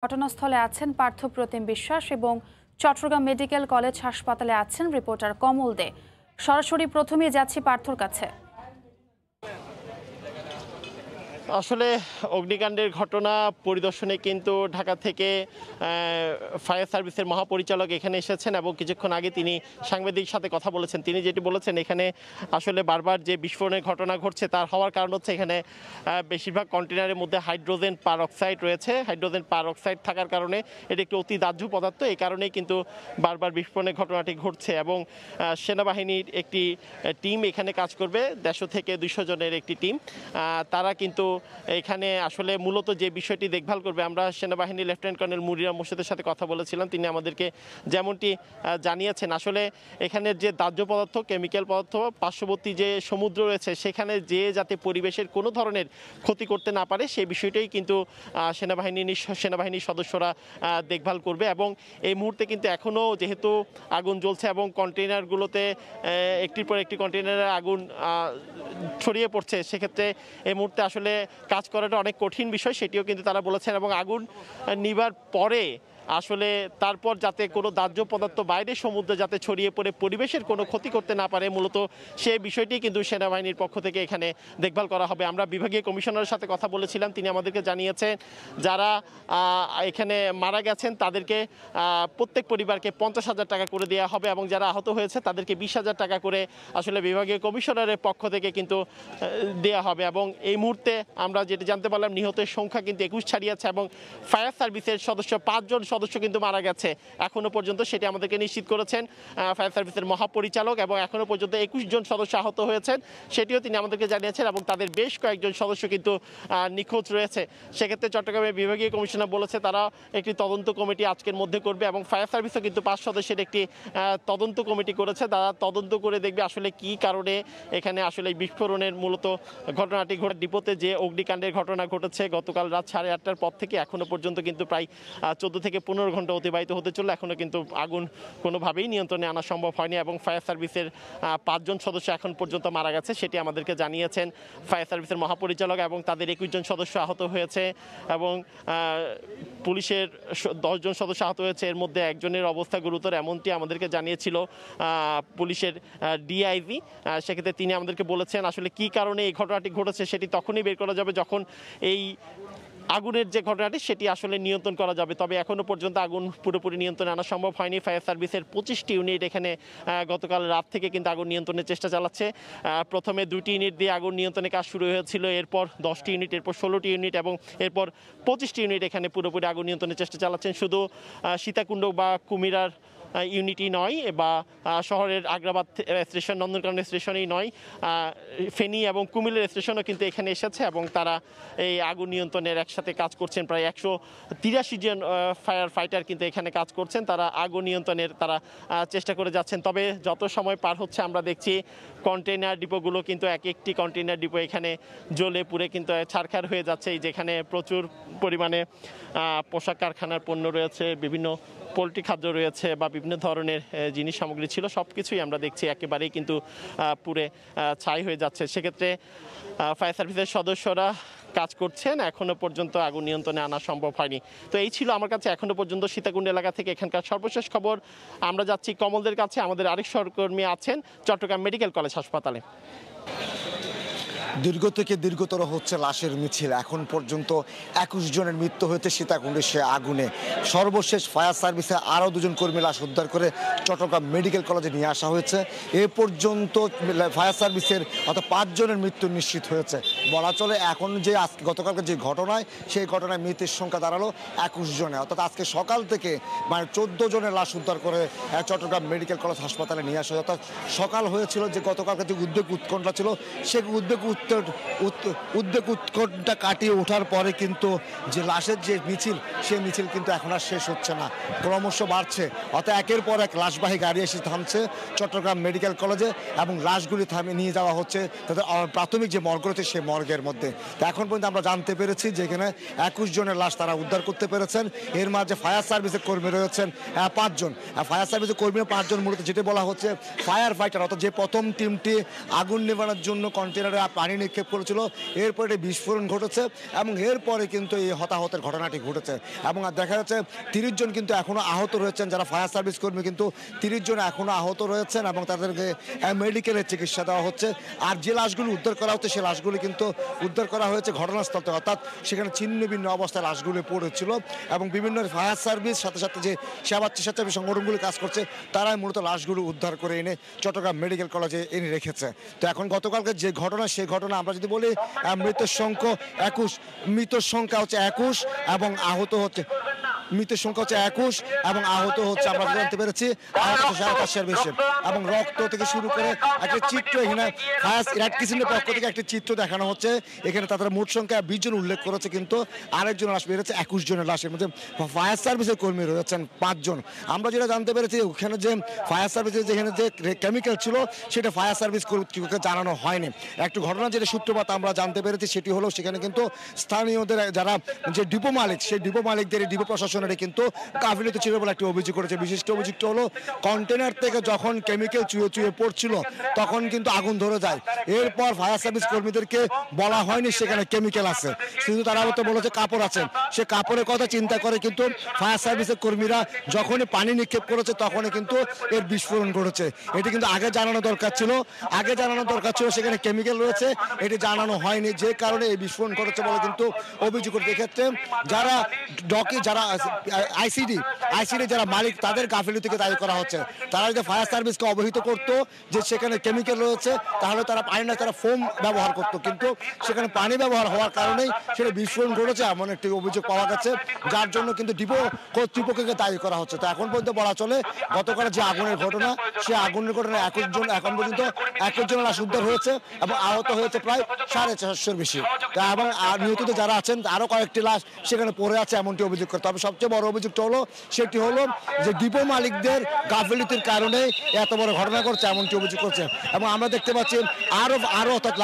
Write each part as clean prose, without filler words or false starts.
ঘটনাস্থলে আছেন পার্থ প্রতিম বিশ্বাস এবং চট্টগ্রাম মেডিকেল কলেজ হাসপাতালে আছেন রিপোর্টার কমল দে। সরাসরি প্রথমেই যাচ্ছি পার্থর কাছে। আসলে অগ্নিকাণ্ডের ঘটনা পরিদর্শনে কিন্তু ঢাকা থেকে ফায়ার সার্ভিসের মহাপরিচালক এখানে এসেছেন এবং কিছুক্ষণ আগে তিনি সাংবাদিকের সাথে কথা বলেছেন। তিনি যেটি বলেছেন, এখানে আসলে বারবার যে বিস্ফোরণের ঘটনা ঘটছে তার হওয়ার কারণ হচ্ছে এখানে বেশিরভাগ কন্টেনারের মধ্যে হাইড্রোজেন পারঅক্সাইড রয়েছে। হাইড্রোজেন পারঅক্সাইড থাকার কারণে এটি একটি অতি দাহ্য পদার্থ, এই কারণেই কিন্তু বারবার বিস্ফোরণের ঘটনাটি ঘটছে এবং সেনাবাহিনীর একটি টিম এখানে কাজ করবে, 150 থেকে 200 জনের একটি টিম। তারা কিন্তু এখানে আসলে মূলত যে বিষয়টি দেখভাল করবে। আমরা সেনাবাহিনী লেফটেন্যান্ট কর্নেল মুনিরা মোর্শেদের সাথে কথা বলেছিলাম, তিনি আমাদেরকে যেমনটি জানিয়েছেন, আসলে এখানের যে দাহ্য পদার্থ, কেমিক্যাল পদার্থ, পার্শ্ববর্তী যে সমুদ্র রয়েছে সেখানে যে যাতে পরিবেশের কোনো ধরনের ক্ষতি করতে না পারে সেই বিষয়টাই কিন্তু সেনাবাহিনীর সদস্যরা দেখভাল করবে। এবং এই মুহূর্তে কিন্তু এখনও যেহেতু আগুন জ্বলছে এবং কন্টেইনারগুলোতে একটির পর একটি কন্টেইনারে আগুন ছড়িয়ে পড়ছে, সেক্ষেত্রে এই মুহূর্তে আসলে কাজ করাটা অনেক কঠিন বিষয়, সেটিও কিন্তু তারা বলেছেন। এবং আগুন নিভার পরে আসলে তারপর যাতে কোনো দাহ্য পদার্থ বাইরে সমুদ্রে যাতে ছড়িয়ে পড়ে পরিবেশের কোনো ক্ষতি করতে না পারে, মূলত সেই বিষয়টি কিন্তু সেনাবাহিনীর পক্ষ থেকে এখানে দেখভাল করা হবে। আমরা বিভাগীয় কমিশনারের সাথে কথা বলেছিলাম, তিনি আমাদেরকে জানিয়েছেন যারা এখানে মারা গেছেন তাদেরকে প্রত্যেক পরিবারকে 50,000 টাকা করে দেওয়া হবে এবং যারা আহত হয়েছে তাদেরকে 20,000 টাকা করে আসলে বিভাগীয় কমিশনারের পক্ষ থেকে কিন্তু দেওয়া হবে। এবং এই মুহূর্তে আমরা যেটি জানতে পারলাম, নিহতের সংখ্যা কিন্তু 21 ছাড়িয়েছে এবং ফায়ার সার্ভিসের সদস্য 5 জন সদস্য কিন্তু মারা গেছে এখনো পর্যন্ত, সেটি আমাদেরকে নিশ্চিত করেছেন ফায়ার সার্ভিসের মহাপরিচালক। এবং এখনো পর্যন্ত 21 জন সদস্য আহত হয়েছেন, সেটিও তিনি আমাদেরকে জানিয়েছেন। এবং তাদের বেশ কয়েকজন সদস্য কিন্তু নিখোঁজ রয়েছে। সেক্ষেত্রে চট্টগ্রামের বিভাগীয় কমিশনার বলেছে তারা একটি তদন্ত কমিটি আজকের মধ্যে করবে এবং ফায়ার সার্ভিসও কিন্তু 5 সদস্যের একটি তদন্ত কমিটি করেছে। তারা তদন্ত করে দেখবে আসলে কি কারণে এখানে আসলে বিস্ফোরণের মূলত ঘটনাটি ঘটে। ডিপোতে যে অগ্নিকাণ্ডের ঘটনা ঘটেছে গতকাল রাত 8:30টার পর থেকে এখনো পর্যন্ত কিন্তু প্রায় 14 থেকে 15 ঘন্টা অতিবাহিত হতে চললো, এখনও কিন্তু আগুন কোনোভাবেই নিয়ন্ত্রণে আনা সম্ভব হয়নি এবং ফায়ার সার্ভিসের 5 জন সদস্য এখন পর্যন্ত মারা গেছে, সেটি আমাদেরকে জানিয়েছেন ফায়ার সার্ভিসের মহাপরিচালক। এবং তাদের 21 জন সদস্য আহত হয়েছে এবং পুলিশের 10 জন সদস্য আহত হয়েছে, এর মধ্যে একজনের অবস্থা গুরুতর, এমনটি আমাদেরকে জানিয়েছিল পুলিশের ডিআইজি। সেক্ষেত্রে তিনি আমাদেরকে বলেছেন আসলে কি কারণে এই ঘটনাটি ঘটেছে সেটি তখনই বের করা যাবে যখন এই আগুনের যে ঘটনাটি সেটি আসলে নিয়ন্ত্রণ করা যাবে। তবে এখনো পর্যন্ত আগুন পুরোপুরি নিয়ন্ত্রণে আনা সম্ভব হয়নি। ফায়ার সার্ভিসের 25টি ইউনিট এখানে গতকাল রাত থেকে কিন্তু আগুন নিয়ন্ত্রণের চেষ্টা চালাচ্ছে। প্রথমে 2টি ইউনিট দিয়ে আগুন নিয়ন্ত্রণের কাজ শুরু হয়েছিল, এরপর 10টি ইউনিট, এরপর 16টি ইউনিট এবং এরপর 25টি ইউনিট এখানে পুরোপুরি আগুন নিয়ন্ত্রণের চেষ্টা চালাচ্ছেন। শুধু সীতাকুণ্ড বা কুমিরার ইউনিটই নয় বা শহরের আগ্রাবাদ স্টেশন, নন্দনকানন স্টেশনেই নয়, ফেনী এবং কুমিল্লার স্টেশনও কিন্তু এখানে এসেছে এবং তারা এই আগুন নিয়ন্ত্রণের একসাথে কাজ করছেন। প্রায় 183 জন ফায়ার ফাইটার কিন্তু এখানে কাজ করছেন, তারা আগুন নিয়ন্ত্রণের তারা চেষ্টা করে যাচ্ছেন। তবে যত সময় পার হচ্ছে আমরা দেখছি কন্টেইনার ডিপোগুলো কিন্তু এক একটি কন্টেইনার ডিপো এখানে জ্বলে পুড়ে কিন্তু ছারখার হয়ে যাচ্ছে। যেখানে প্রচুর পরিমাণে পোশাক কারখানার পণ্য রয়েছে, বিভিন্ন পোলট্রি খাদ্য রয়েছে বা বিভিন্ন ধরনের জিনিস সামগ্রী ছিল, সব কিছুই আমরা দেখছি একেবারেই কিন্তু পুড়ে ছাই হয়ে যাচ্ছে। সেক্ষেত্রে ফায়ার সার্ভিসের সদস্যরা কাজ করছেন, এখনো পর্যন্ত আগুন নিয়ন্ত্রণে আনা সম্ভব হয়নি। তো এই ছিল আমার কাছে এখনো পর্যন্ত সীতাকুণ্ড এলাকা থেকে এখানকার সর্বশেষ খবর। আমরা যাচ্ছি কমলদের কাছে, আমাদের আরেক সহকর্মী আছেন চট্টগ্রাম মেডিকেল কলেজ হাসপাতালে। দীর্ঘ থেকে দীর্ঘতর হচ্ছে লাশের মিছিল। এখন পর্যন্ত 21 জনের মৃত্যু হয়েছে সীতাকুণ্ডে সে আগুনে। সর্বশেষ ফায়ার সার্ভিসে আরও 2 জন কর্মী লাশ উদ্ধার করে চট্টগ্রাম মেডিকেল কলেজে নিয়ে আসা হয়েছে। এ পর্যন্ত ফায়ার সার্ভিসের অর্থাৎ 5 জনের মৃত্যু নিশ্চিত হয়েছে। বলা চলে এখন যে গতকালকে যে ঘটনায়, সেই ঘটনায় মৃতের সংখ্যা দাঁড়ালো 21 জনে। অর্থাৎ আজকে সকাল থেকে মানে 14 জনের লাশ উদ্ধার করে চট্টগ্রাম মেডিকেল কলেজ হাসপাতালে নিয়ে আসা হয়। অর্থাৎ সকাল হয়েছিল যে গতকালকে যে উদ্বেগ উৎকণ্ঠা ছিল, সেই উদ্বেগ উৎকণ্ঠা কাটিয়ে ওঠার পরে কিন্তু যে লাশের যে মিছিল, সেই মিছিল কিন্তু এখন আর শেষ হচ্ছে না, ক্রমশ বাড়ছে। অর্থাৎ একের পর এক লাশবাহী গাড়ি এসে থামছে চট্টগ্রাম মেডিকেল কলেজে এবং লাশগুলি থামিয়ে নিয়ে যাওয়া হচ্ছে তাদের প্রাথমিক যে মর্গ রয়েছে সেই মর্গের মধ্যে। তো এখন পর্যন্ত আমরা জানতে পেরেছি যে এখানে 21 জনের লাশ তারা উদ্ধার করতে পেরেছেন। এর মাঝে ফায়ার সার্ভিসের কর্মী রয়েছেন 5 জন। ফায়ার সার্ভিসের কর্মী 5 জন, মূলত যেটি বলা হচ্ছে ফায়ার ফাইটার, অর্থাৎ যে প্রথম টিমটি আগুন নেভানোর জন্য কন্টেনারে পানি পানি নিক্ষেপ করেছিল, এরপরে বিস্ফোরণ ঘটেছে এবং এরপরে কিন্তু এই হতাহতের ঘটনাটি ঘটেছে। এবং আর দেখা যাচ্ছে 30 জন কিন্তু এখনো আহত রয়েছেন, যারা ফায়ার সার্ভিস কর্মী কিন্তু 30 জন এখনো আহত রয়েছেন এবং তাদেরকে মেডিকেলের চিকিৎসা দেওয়া হচ্ছে। আর যে লাশগুলো উদ্ধার করা হচ্ছে সেই লাশগুলি কিন্তু উদ্ধার করা হয়েছে ঘটনাস্থল থেকে, অর্থাৎ সেখানে ছিন্ন ভিন্ন অবস্থায় লাশগুলি পড়েছিল এবং বিভিন্ন ফায়ার সার্ভিস সাথে সাথে যে স্বেচ্ছাসেবী সংগঠনগুলি কাজ করছে তারাই মূলত লাশগুলো উদ্ধার করে এনে চট্টগ্রাম মেডিকেল কলেজে এনে রেখেছে। তো এখন গতকালকে যে ঘটনা, সেই ঘটনা আমরা যদি বলি মৃতের সংখ্যা 21, মৃতের সংখ্যা হচ্ছে 21 এবং আহত হচ্ছে মৃতের সংখ্যা হচ্ছে 21 এবং আহত হচ্ছে আমরা জানতে পেরেছি 550-এর বেশি। এবং রক্ত থেকে শুরু করে একটা চিত্র এখানে ফায়ার রেড ক্রিসেন্টের পক্ষ থেকে একটি চিত্র দেখানো হচ্ছে। এখানে তাদের মোট সংখ্যা 20 জন উল্লেখ করেছে, কিন্তু আরেকজন লাশ বেরোচ্ছে 21 জনের লাশের মধ্যে ফায়ার সার্ভিসের কর্মী রয়েছেন 5 জন। আমরা যেটা জানতে পেরেছি ওখানে যে ফায়ার সার্ভিসের যেখানে যে কেমিক্যাল ছিল সেটা ফায়ার সার্ভিস কর্তৃপক্ষকে জানানো হয়নি। একটু ঘটনা যেটা সূত্রপাত আমরা জানতে পেরেছি সেটি হলো সেখানে কিন্তু স্থানীয়দের যারা যে ডিপো মালিক, সেই ডিপো মালিকদের ডিপো প্রশাসনের কিন্তু গাফিলতি ছিল বলে একটি অভিযোগ করেছে। বিশিষ্ট অভিযোগটা হলো কন্টেনার থেকে যখন কেমিক্যাল চুয়ে পড়ছিল তখন কিন্তু আগুন ধরে যায়। এরপর ফায়ার সার্ভিস কর্মীদেরকে বলা হয়নি সেখানে কেমিক্যাল আছে, শুধু তারা তো বলেছে কাপড় আছে। সে কাপড়ের কথা চিন্তা করে কিন্তু ফায়ার সার্ভিসের কর্মীরা যখনই পানি নিক্ষেপ করেছে তখনই কিন্তু এর বিস্ফোরণ ঘটেছে। এটি কিন্তু আগে জানানো দরকার ছিল, সেখানে কেমিক্যাল রয়েছে, এটি জানানো হয়নি, যে কারণে এই বিস্ফোরণ ঘটেছে বলে কিন্তু অভিযোগ করে। এক্ষেত্রে যারা যারা আইসিডি যারা মালিক তাদের গাফিলতিকে দায়ী করা হচ্ছে। তারা যদি ফায়ার সার্ভিসকে অবহিত করতো যে সেখানে কেমিক্যাল রয়েছে তাহলে তারা পানি না, তারা ফোম ব্যবহার করতো, কিন্তু সেখানে পানি ব্যবহার হওয়ার কারণেই সেটা বিস্ফোরণ ঘটেছে এমন একটি অভিযোগ পাওয়া গেছে, যার জন্য কিন্তু ডিপো কর্তৃপক্ষকে দায়ী করা হচ্ছে। তো এখন পর্যন্ত বলা চলে গতকাল যে আগুনের ঘটনা, সেই আগুনের ঘটনায় 21 জন এখন পর্যন্ত 21 জনের লাশ উদ্ধার হয়েছে এবং আহত হয়েছে প্রায় 450-এর বেশি। এবং নিহত যারা আছেন আরো কয়েকটি লাশ সেখানে পড়ে আছে এমনটি অভিযোগ করে। তবে সবচেয়ে বড় অভিযোগটা হলো সেটি হলো যে ডিপো মালিকদের গাফিলতির কারণে এত বড় ঘটনা ঘটছে এমনটি অভিযোগ করছে। এবং আমরা দেখতে পাচ্ছি আরো অর্থাৎ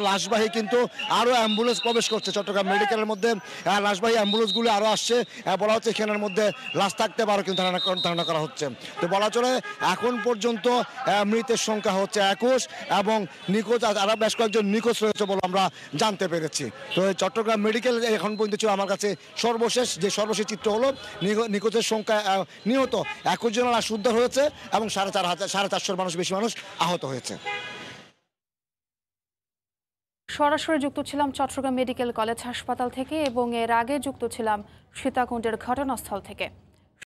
লাশবাহী কিন্তু আরো অ্যাম্বুলেন্স প্রবেশ করছে চট্টগ্রাম মেডিকেলের মধ্যে। লাশবাহী অ্যাম্বুলেন্সগুলো আরো আসছে, বলা হচ্ছে এখানের মধ্যে লাশ থাকতে পারে কিন্তু ধারণা করা হচ্ছে। তো বলা চলে এখন পর্যন্ত মৃতের সংখ্যা হচ্ছে 21 এবং নিখোঁজ আরো বেশ কয়েকজন নিখোঁজ রয়েছে বলে আমরা জানতে পেরেছি। তো চট্টগ্রাম মেডিকেল এখন পর্যন্ত ছিল আমার কাছে সর্বশেষ চিত্র হলো নিখোঁজের সংখ্যা নিহত 21 জনের লাশ উদ্ধার হয়েছে এবং 450 মানুষ বেশি মানুষ আহত হয়েছে। সরাসরি যুক্ত ছিলাম চট্টগ্রাম মেডিকেল কলেজ হাসপাতাল থেকে এবং এর আগে যুক্ত ছিলাম সীতাকুণ্ডের ঘটনাস্থল থেকে।